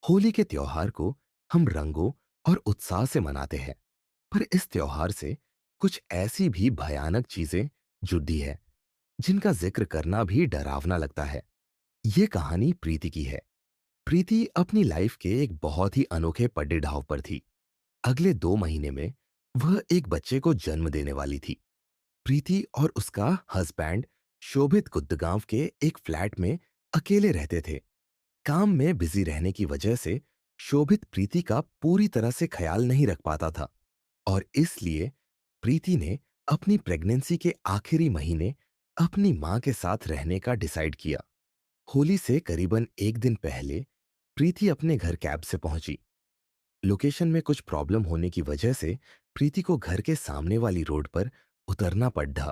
होली के त्योहार को हम रंगों और उत्साह से मनाते हैं। पर इस त्योहार से कुछ ऐसी भी भयानक चीजें जुड़ी है जिनका जिक्र करना भी डरावना लगता है। ये कहानी प्रीति की है। प्रीति अपनी लाइफ के एक बहुत ही अनोखे पड़ाव पर थी। अगले 2 महीने में वह एक बच्चे को जन्म देने वाली थी। प्रीति और उसका हस्बैंड शोभित गुड़गांव के एक फ्लैट में अकेले रहते थे। काम में बिजी रहने की वजह से शोभित प्रीति का पूरी तरह से ख्याल नहीं रख पाता था और इसलिए प्रीति ने अपनी प्रेगनेंसी के आखिरी महीने अपनी मां के साथ रहने का डिसाइड किया। होली से करीबन एक दिन पहले प्रीति अपने घर कैब से पहुंची। लोकेशन में कुछ प्रॉब्लम होने की वजह से प्रीति को घर के सामने वाली रोड पर उतरना पड़ा।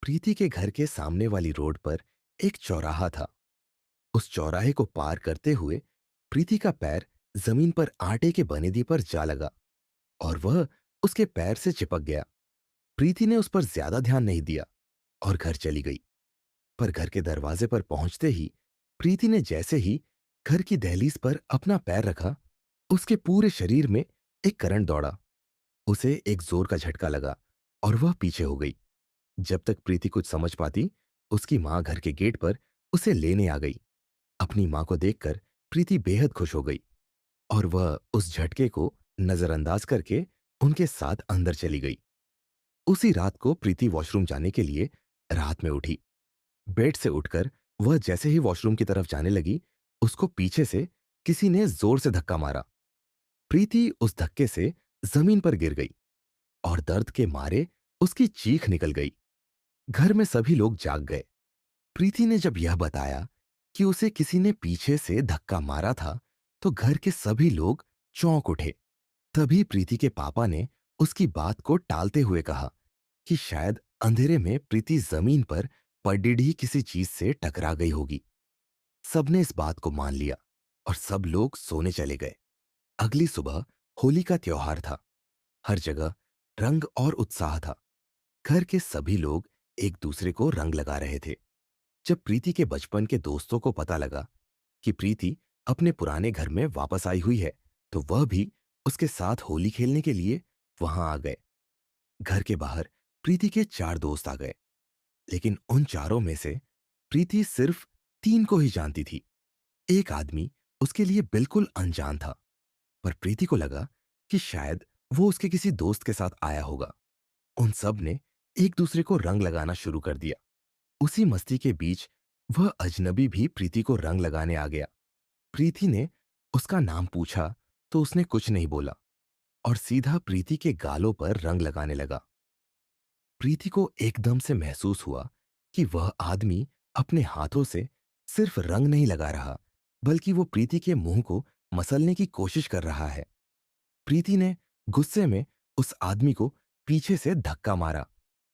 प्रीति के घर के सामने वाली रोड पर एक चौराहा था। उस चौराहे को पार करते हुए प्रीति का पैर जमीन पर आटे के बनेदी पर जा लगा और वह उसके पैर से चिपक गया। प्रीति ने उस पर ज्यादा ध्यान नहीं दिया और घर चली गई। पर घर के दरवाजे पर पहुंचते ही प्रीति ने जैसे ही घर की दहलीज पर अपना पैर रखा, उसके पूरे शरीर में एक करंट दौड़ा। उसे एक जोर का झटका लगा और वह पीछे हो गई। जब तक प्रीति कुछ समझ पाती, उसकी मां घर के गेट पर उसे लेने आ गई। अपनी मां को देखकर प्रीति बेहद खुश हो गई और वह उस झटके को नजरअंदाज करके उनके साथ अंदर चली गई। उसी रात को प्रीति वॉशरूम जाने के लिए रात में उठी। बेड से उठकर वह जैसे ही वॉशरूम की तरफ जाने लगी, उसको पीछे से किसी ने जोर से धक्का मारा। प्रीति उस धक्के से जमीन पर गिर गई और दर्द के मारे उसकी चीख निकल गई। घर में सभी लोग जाग गए। प्रीति ने जब यह बताया कि उसे किसी ने पीछे से धक्का मारा था, तो घर के सभी लोग चौंक उठे। तभी प्रीति के पापा ने उसकी बात को टालते हुए कहा कि शायद अंधेरे में प्रीति जमीन पर पडीडी किसी चीज से टकरा गई होगी। सबने इस बात को मान लिया और सब लोग सोने चले गए। अगली सुबह होली का त्योहार था। हर जगह रंग और उत्साह था। घर के सभी लोग एक दूसरे को रंग लगा रहे थे। जब प्रीति के बचपन के दोस्तों को पता लगा कि प्रीति अपने पुराने घर में वापस आई हुई है, तो वह भी उसके साथ होली खेलने के लिए वहां आ गए। घर के बाहर प्रीति के 4 दोस्त आ गए, लेकिन उन चारों में से प्रीति सिर्फ 3 को ही जानती थी। एक आदमी उसके लिए बिल्कुल अनजान था, पर प्रीति को लगा कि शायद वो उसके किसी दोस्त के साथ आया होगा। उन सब ने एक दूसरे को रंग लगाना शुरू कर दिया। उसी मस्ती के बीच वह अजनबी भी प्रीति को रंग लगाने आ गया। प्रीति ने उसका नाम पूछा तो उसने कुछ नहीं बोला और सीधा प्रीति के गालों पर रंग लगाने लगा। प्रीति को एकदम से महसूस हुआ कि वह आदमी अपने हाथों से सिर्फ रंग नहीं लगा रहा, बल्कि वो प्रीति के मुंह को मसलने की कोशिश कर रहा है। प्रीति ने गुस्से में उस आदमी को पीछे से धक्का मारा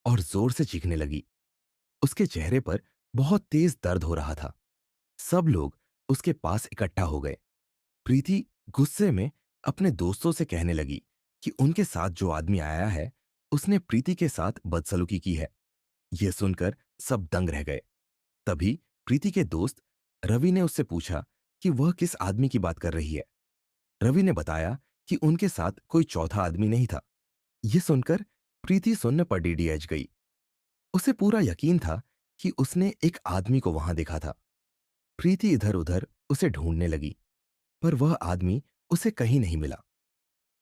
और जोर से चीखने लगी। उसके चेहरे पर बहुत तेज दर्द हो रहा था। सब लोग उसके पास इकट्ठा हो गए। प्रीति गुस्से में अपने दोस्तों से कहने लगी कि उनके साथ जो आदमी आया है, उसने प्रीति के साथ बदसलूकी की है। यह सुनकर सब दंग रह गए। तभी प्रीति के दोस्त रवि ने उससे पूछा कि वह किस आदमी की बात कर रही है। रवि ने बताया कि उनके साथ कोई चौथा आदमी नहीं था। यह सुनकर प्रीति सुन्न पर डीडीएच गई। उसे पूरा यकीन था कि उसने एक आदमी को वहां देखा था। प्रीति इधर उधर उसे ढूंढने लगी, पर वह आदमी उसे कहीं नहीं मिला।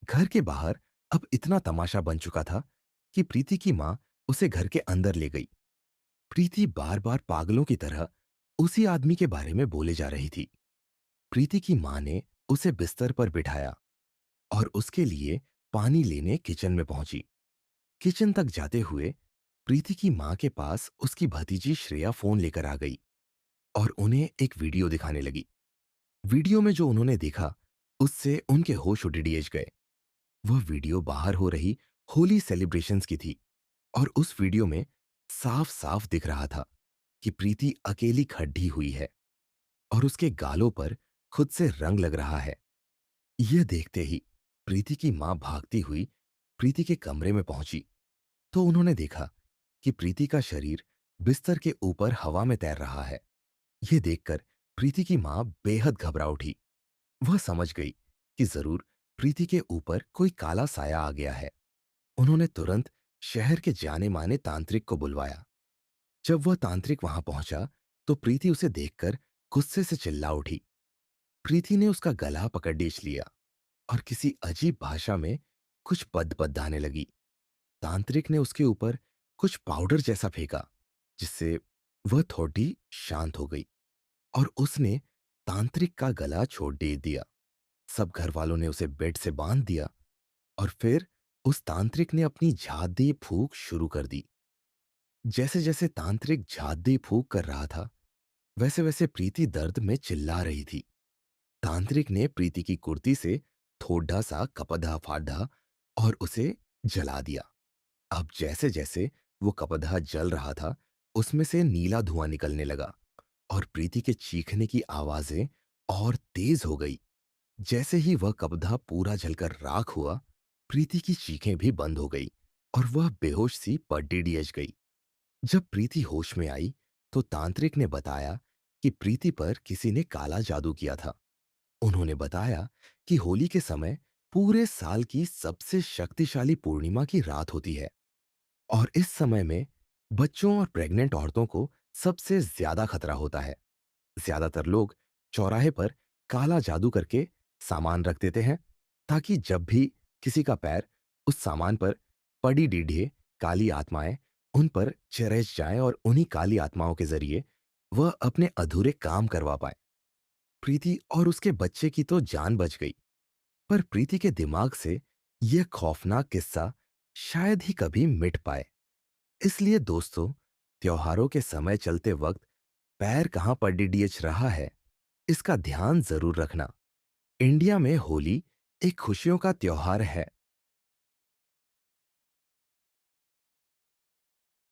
घर के बाहर अब इतना तमाशा बन चुका था कि प्रीति की मां उसे घर के अंदर ले गई। प्रीति बार बार पागलों की तरह उसी आदमी के बारे में बोले जा रही थी। प्रीति की मां ने उसे बिस्तर पर बिठाया और उसके लिए पानी लेने किचन में पहुंची। किचन तक जाते हुए प्रीति की मां के पास उसकी भतीजी श्रेया फोन लेकर आ गई और उन्हें एक वीडियो दिखाने लगी। वीडियो में जो उन्होंने देखा, उससे उनके होश उड़िड़िए गए। वह वीडियो बाहर हो रही होली सेलिब्रेशंस की थी और उस वीडियो में साफ साफ दिख रहा था कि प्रीति अकेली खड़ी हुई है और उसके गालों पर खुद से रंग लग रहा है। यह देखते ही प्रीति की मां भागती हुई प्रीति के कमरे में पहुंची, तो उन्होंने देखा कि प्रीति का शरीर बिस्तर के ऊपर हवा में तैर रहा है। यह देखकर प्रीति की मां बेहद घबरा उठी। वह समझ गई कि जरूर प्रीति के ऊपर कोई काला साया आ गया है। उन्होंने तुरंत शहर के जाने माने तांत्रिक को बुलवाया। जब वह तांत्रिक वहां पहुंचा तो प्रीति उसे देखकर गुस्से से चिल्ला उठी। प्रीति ने उसका गला पकड़ डीच लिया और किसी अजीब भाषा में कुछ पद पदाने लगी। तांत्रिक ने उसके ऊपर कुछ पाउडर जैसा फेंका, जिससे वह थोड़ी शांत हो गई और उसने तांत्रिक का गला छोड़ दे दिया। सब घर वालों ने उसे बेड से बांध दिया और फिर उस तांत्रिक ने अपनी झादी फूंक शुरू कर दी। जैसे जैसे तांत्रिक झादी फूंक कर रहा था, वैसे वैसे प्रीति दर्द में चिल्ला रही थी। तांत्रिक ने प्रीति की कुर्ती से थोड़ा सा कपड़ा फाड़ा और उसे जला दिया। अब जैसे जैसे वो कपड़ा जल रहा था, उसमें से नीला धुआं निकलने लगा और प्रीति के चीखने की आवाजें और तेज हो गई। जैसे ही वह कपड़ा पूरा जलकर राख हुआ, प्रीति की चीखें भी बंद हो गई और वह बेहोश सी पड्डी डियच गई। जब प्रीति होश में आई तो तांत्रिक ने बताया कि प्रीति पर किसी ने काला जादू किया था। उन्होंने बताया कि होली के समय पूरे साल की सबसे शक्तिशाली पूर्णिमा की रात होती है और इस समय में बच्चों और प्रेग्नेंट औरतों को सबसे ज्यादा खतरा होता है। ज्यादातर लोग चौराहे पर काला जादू करके सामान रख देते हैं, ताकि जब भी किसी का पैर उस सामान पर पड़ी डीढ़े, काली आत्माएं उन पर चिरच जाएं और उन्हीं काली आत्माओं के जरिए वह अपने अधूरे काम करवा पाए। प्रीति और उसके बच्चे की तो जान बच गई, पर प्रीति के दिमाग से यह खौफनाक किस्सा शायद ही कभी मिट पाए। इसलिए दोस्तों, त्योहारों के समय चलते वक्त पैर कहां पर डीडीएच रहा है, इसका ध्यान जरूर रखना। इंडिया में होली एक खुशियों का त्योहार है,